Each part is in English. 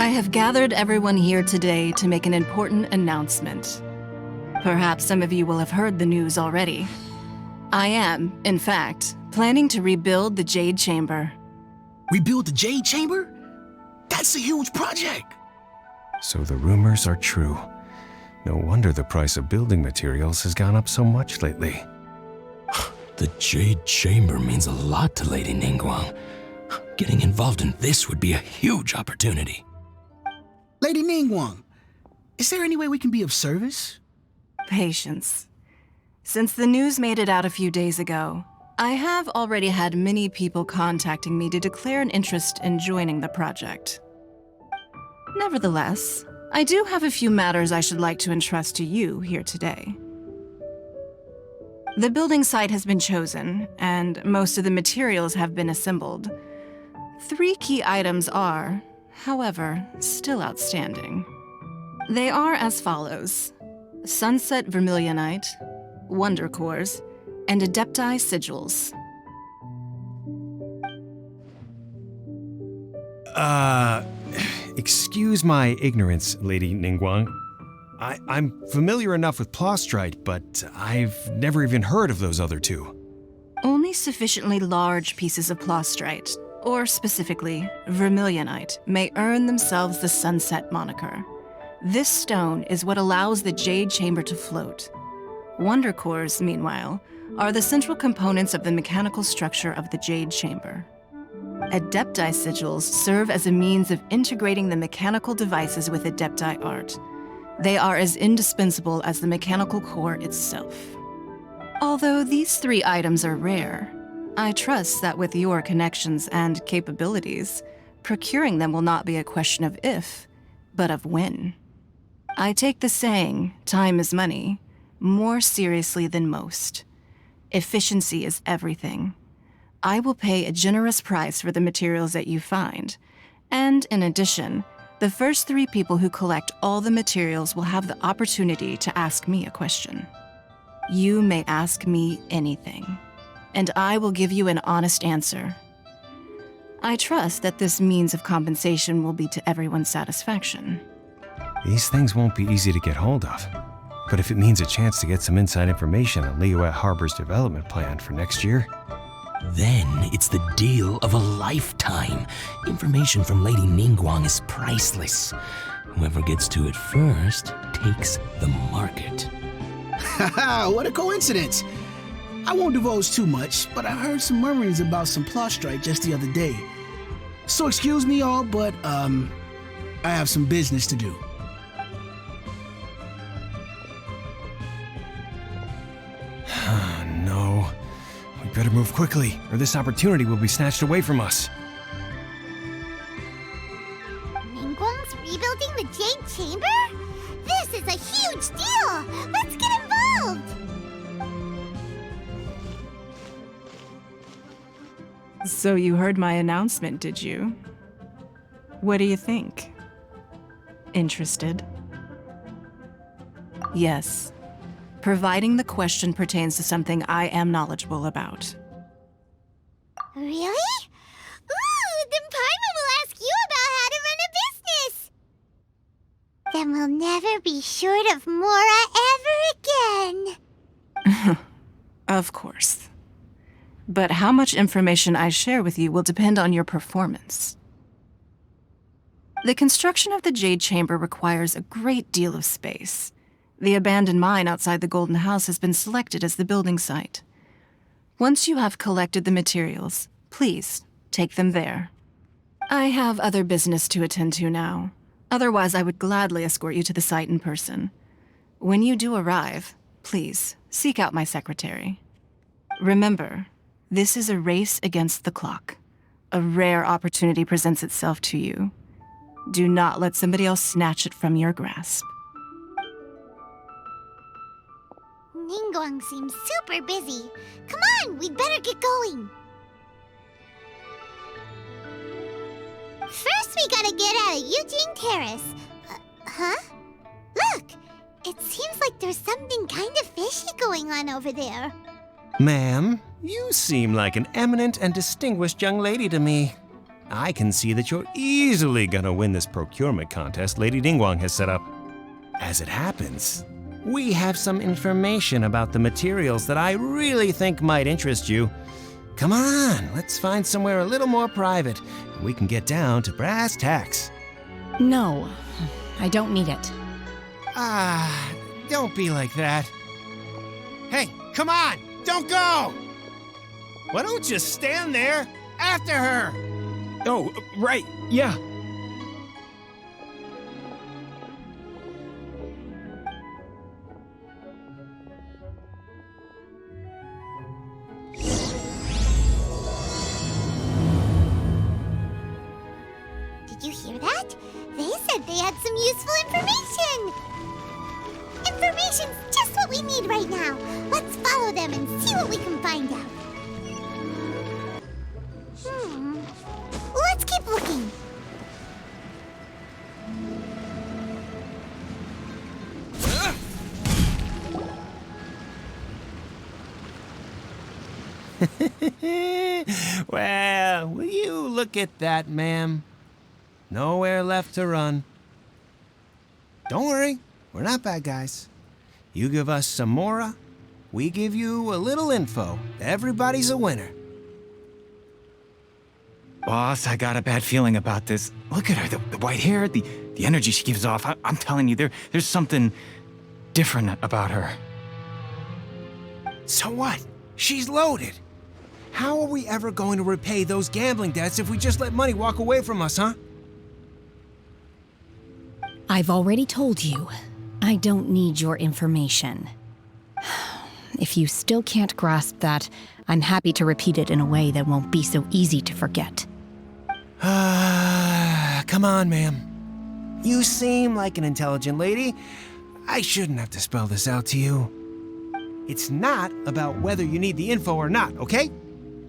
I have gathered everyone here today to make an important announcement. Perhaps some of you will have heard the news already. I am, in fact, planning to rebuild the Jade Chamber. Rebuild the Jade Chamber? That's a huge project! So the rumors are true. No wonder the price of building materials has gone up so much lately. The Jade Chamber means a lot to Lady Ningguang. Getting involved in this would be a huge opportunity. Lady Ningguang, is there any way we can be of service? Patience. Since the news made it out a few days ago, I have already had many people contacting me to declare an interest in joining the project. Nevertheless, I do have a few matters I should like to entrust to you here today. The building site has been chosen, and most of the materials have been assembled. 3 key items are, however, still outstanding. They are as follows: Sunset Vermilionite, Wonder Cores, and Adepti Sigils. Excuse my ignorance, Lady Ningguang. I'm familiar enough with Plostrite, but I've never even heard of those other 2. Only sufficiently large pieces of Plostrite, or specifically Vermilionite, may earn themselves the Sunset moniker. This stone is what allows the Jade Chamber to float. Wonder Cores, meanwhile, are the central components of the mechanical structure of the Jade Chamber. Adepti Sigils serve as a means of integrating the mechanical devices with Adepti art. They are as indispensable as the mechanical core itself. Although these 3 items are rare, I trust that with your connections and capabilities, procuring them will not be a question of if, but of when. I take the saying, time is money, more seriously than most. Efficiency is everything. I will pay a generous price for the materials that you find, and in addition, the first 3 people who collect all the materials will have the opportunity to ask me a question. You may ask me anything, and I will give you an honest answer. I trust that this means of compensation will be to everyone's satisfaction. These things won't be easy to get hold of. But if it means a chance to get some inside information on Liyue Harbor's development plan for next year, Then it's the deal of a lifetime. Information from Lady Ningguang is priceless. Whoever gets to it first takes the market. Haha, what a coincidence! I won't divulge too much, but I heard some murmurings about some Plostrite just the other day. So excuse me all, but I have some business to do. no. We better move quickly, or this opportunity will be snatched away from us. Ningguang's rebuilding the Jade Chamber? This is a huge deal! Let's get involved! So you heard my announcement, did you? What do you think? Interested? Yes. Providing the question pertains to something I am knowledgeable about. Really? Ooh, then Paimon will ask you about how to run a business! Then we'll never be short of Mora ever again. Of course. But how much information I share with you will depend on your performance. The construction of the Jade Chamber requires a great deal of space. The abandoned mine outside the Golden House has been selected as the building site. Once you have collected the materials, please take them there. I have other business to attend to now. Otherwise, I would gladly escort you to the site in person. When you do arrive, please seek out my secretary. Remember, this is a race against the clock. A rare opportunity presents itself to you. Do not let somebody else snatch it from your grasp. Ningguang seems super busy. Come on, we'd better get going. First, we gotta get out of Eugene Terrace. Huh? Look! It seems like there's something kind of fishy going on over there. Ma'am, you seem like an eminent and distinguished young lady to me. I can see that you're easily gonna win this procurement contest Lady Ningguang has set up. As it happens, we have some information about the materials that I really think might interest you. Come on, let's find somewhere a little more private, and we can get down to brass tacks. No, I don't need it. Don't be like that. Hey, come on, don't go! Why don't you stand there after her? Oh, right, yeah. Did you hear that? They said they had some useful information. Information's just what we need right now. Let's follow them and see what we can find out. Let's keep looking. Well, will you look at that, ma'am? Nowhere left to run. Don't worry, we're not bad guys. You give us some mora, we give you a little info. Everybody's a winner. Boss, I got a bad feeling about this. Look at her, the white hair, the energy she gives off. I'm telling you, there's something different about her. So what? She's loaded. How are we ever going to repay those gambling debts if we just let money walk away from us, huh? I've already told you, I don't need your information. If you still can't grasp that, I'm happy to repeat it in a way that won't be so easy to forget. Come on, ma'am. You seem like an intelligent lady. I shouldn't have to spell this out to you. It's not about whether you need the info or not, okay?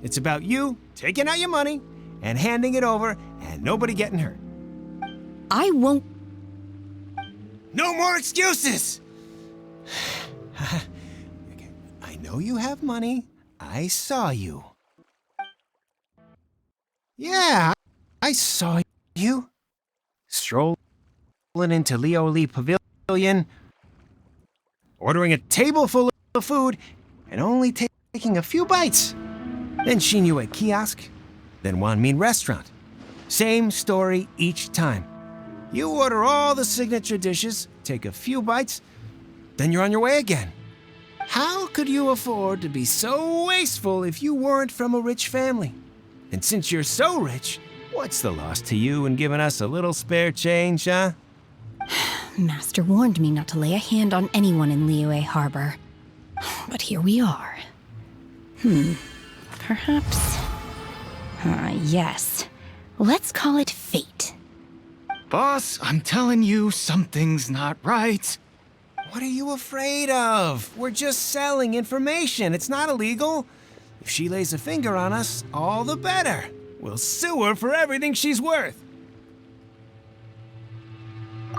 It's about you taking out your money and handing it over and nobody getting hurt. I won't. No more excuses! I know you have money. I saw you. Yeah, I saw you. Strolling into Leo Lee Pavilion, ordering a table full of food, and only taking a few bites. Then Shinyu at kiosk, then Wanmin restaurant. Same story each time. You order all the signature dishes, take a few bites, then you're on your way again. How could you afford to be so wasteful if you weren't from a rich family? And since you're so rich, what's the loss to you in giving us a little spare change, huh? Master warned me not to lay a hand on anyone in Liyue Harbor. But here we are. Perhaps... yes. Let's call it fate. Boss, I'm telling you, something's not right. What are you afraid of? We're just selling information. It's not illegal. If she lays a finger on us, all the better. We'll sue her for everything she's worth.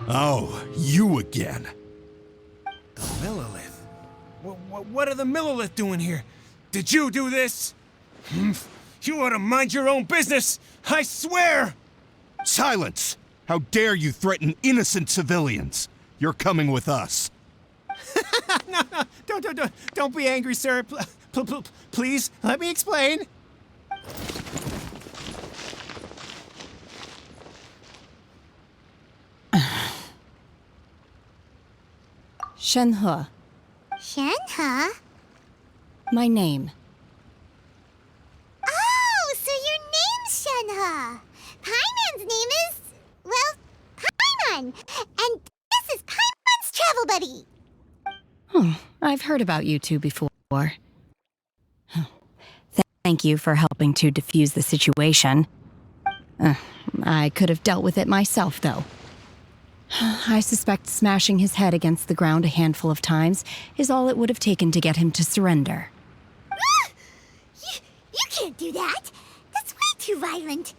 Oh, you again. The Millilith. What are the Millilith doing here? Did you do this? You ought to mind your own business, I swear! Silence! How dare you threaten innocent civilians? You're coming with us. No, don't be angry, sir. Please, let me explain. Shenhe, Shenhe? my name. Oh, so your name's Shenhe. Paimon's name is, well, Paimon. And this is Paimon's travel buddy. I've heard about you two before. Thank you for helping to defuse the situation. I could have dealt with it myself, though. I suspect smashing his head against the ground a handful of times is all it would have taken to get him to surrender. You can't do that. That's way too violent.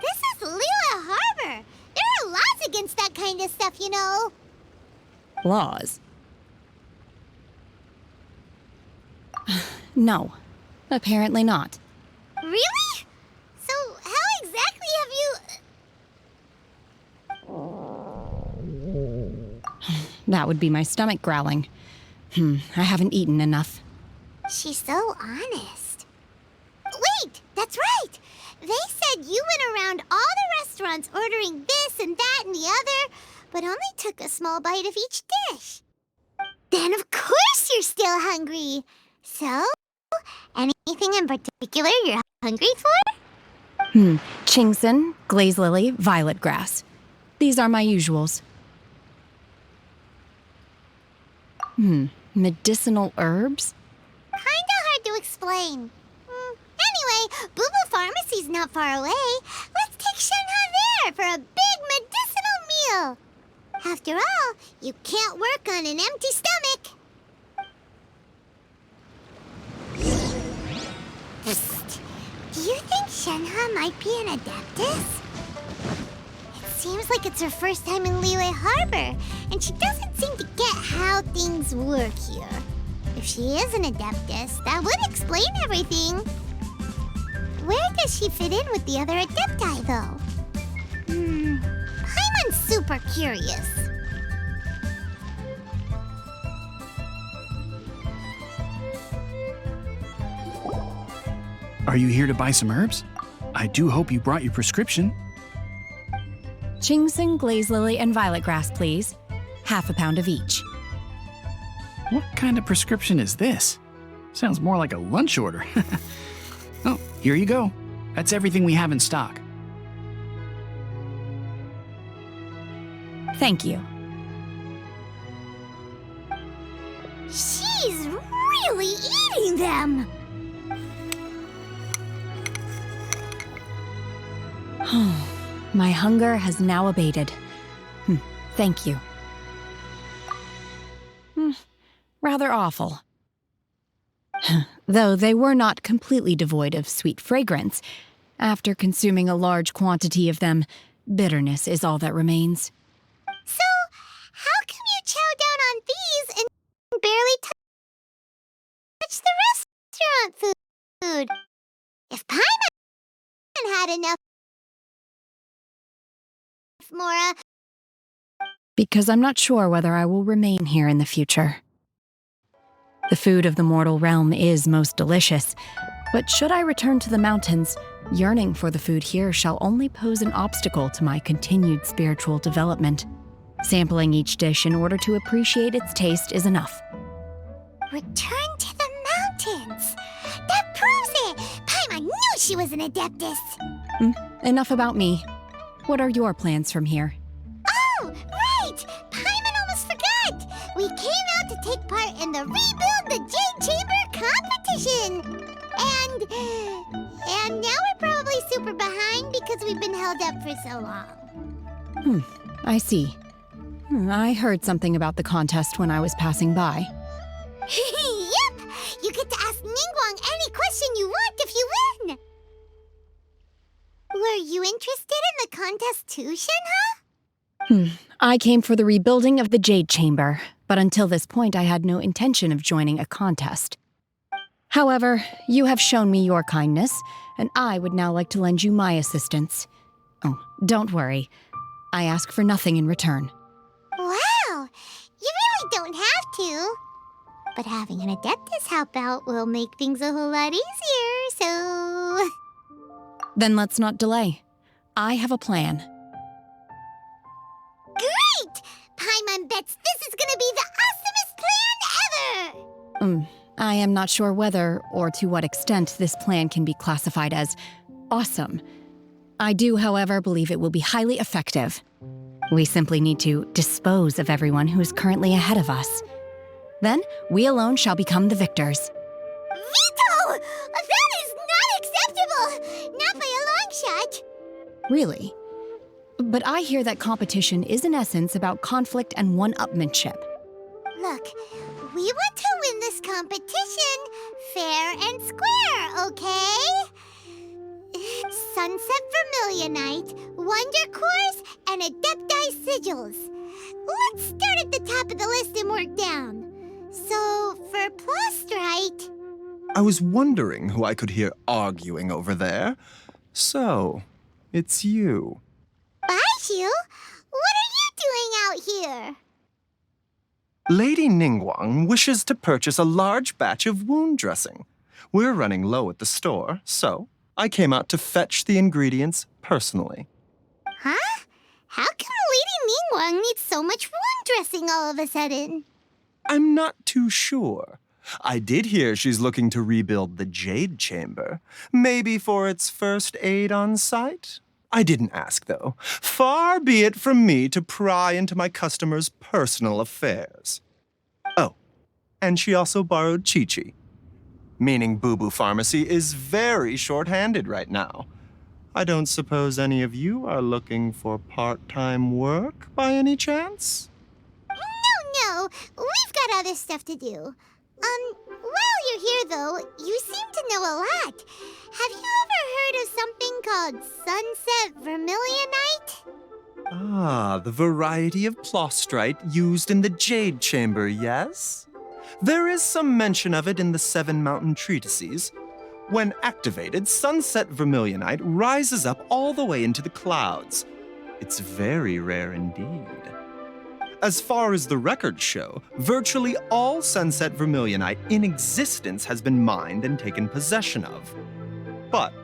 This is Liyue Harbor. There are laws against that kind of stuff, you know. Laws? No, apparently not. Really? So how exactly That would be my stomach growling. I haven't eaten enough. She's so honest. Wait, that's right! They said you went around all the restaurants ordering this and that and the other, but only took a small bite of each dish. Then of course you're still hungry. So, anything in particular you're hungry for? Chingson, glaze lily, violet grass. These are my usuals. Medicinal herbs? Kinda hard to explain. Anyway, Boo Boo Pharmacy's not far away. Let's take Shenhe there for a big medicinal meal. After all, you can't work on an empty stomach. Psst. Do you think Shenhe might be an adeptus? It seems like it's her first time in Liyue Harbor, and she doesn't seem to get how things work here. If she is an adeptus, that would explain everything. Where does she fit in with the other adepti, though? Paimon's super curious. Are you here to buy some herbs? I do hope you brought your prescription. Chingson, glaze lily, and violet grass, please. Half a pound of each. What kind of prescription is this? Sounds more like a lunch order. Oh, here you go. That's everything we have in stock. Thank you. She's really eating them! My hunger has now abated. Thank you. Rather awful. Though they were not completely devoid of sweet fragrance, after consuming a large quantity of them, bitterness is all that remains. So, how come you chow down on these and barely touch the restaurant food? If Paimon had enough, Mora... Because I'm not sure whether I will remain here in the future. The food of the mortal realm is most delicious, but should I return to the mountains, yearning for the food here shall only pose an obstacle to my continued spiritual development. Sampling each dish in order to appreciate its taste is enough. Return to the mountains! That proves it! Paimon knew she was an adeptus! Enough about me. What are your plans from here? Oh, right! Paimon almost forgot! We came out to take part in the Rebuild the Jade Chamber competition! And now we're probably super behind because we've been held up for so long. I see. I heard something about the contest when I was passing by. Yep! You get to ask Ningguang any question you want if you win! Were you interested in the contest too, Shenhe? I came for the rebuilding of the Jade Chamber, but until this point I had no intention of joining a contest. However, you have shown me your kindness, and I would now like to lend you my assistance. Oh, don't worry. I ask for nothing in return. Wow! You really don't have to. But having an adeptus help out will make things a whole lot easier, so... Then let's not delay. I have a plan. Great! Paimon bets this is gonna be the awesomest plan ever! I am not sure whether or to what extent this plan can be classified as awesome. I do, however, believe it will be highly effective. We simply need to dispose of everyone who is currently ahead of us. Then, we alone shall become the victors. Veto! That is not acceptable! Not by a long shot! Really? But I hear that competition is in essence about conflict and one-upmanship. Look, we want to win this competition fair and square, okay? Sunset Vermilionite, Wonder Cores, and Adepti Sigils. Let's start at the top of the list and work down. So, for Plustrite... I was wondering who I could hear arguing over there. So, it's you. Baishu? What are you doing out here? Lady Ningguang wishes to purchase a large batch of wound dressing. We're running low at the store, so I came out to fetch the ingredients personally. Huh? How come Lady Ningguang needs so much wound dressing all of a sudden? I'm not too sure. I did hear she's looking to rebuild the Jade Chamber, maybe for its first aid on site? I didn't ask, though. Far be it from me to pry into my customers' personal affairs. Oh, and she also borrowed Chi-Chi, meaning Boo Boo Pharmacy is very short-handed right now. I don't suppose any of you are looking for part-time work by any chance? No, we've got other stuff to do. While you're here, though, you seem to know a lot. Have you ever heard of something called Sunset Vermilionite? Ah, the variety of plostrite used in the Jade Chamber, yes? There is some mention of it in the Seven Mountain Treatises. When activated, Sunset Vermilionite rises up all the way into the clouds. It's very rare indeed. As far as the records show, virtually all Sunset Vermilionite in existence has been mined and taken possession of. But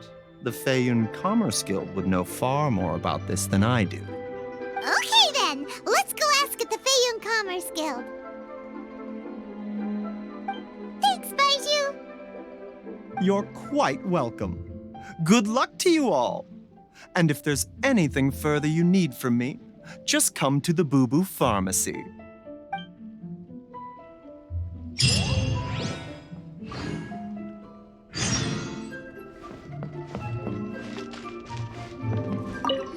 the Feiyun Commerce Guild would know far more about this than I do. Okay then, let's go ask at the Feiyun Commerce Guild. Thanks, Baiju. You're quite welcome. Good luck to you all. And if there's anything further you need from me, just come to the Boo Boo Pharmacy.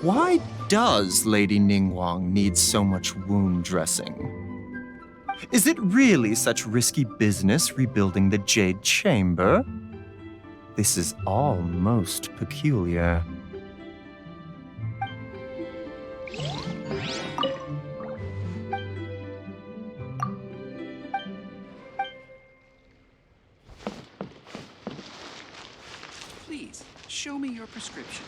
Why does Lady Ningguang need so much wound dressing? Is it really such risky business rebuilding the Jade Chamber? This is all most peculiar. Please, show me your prescription.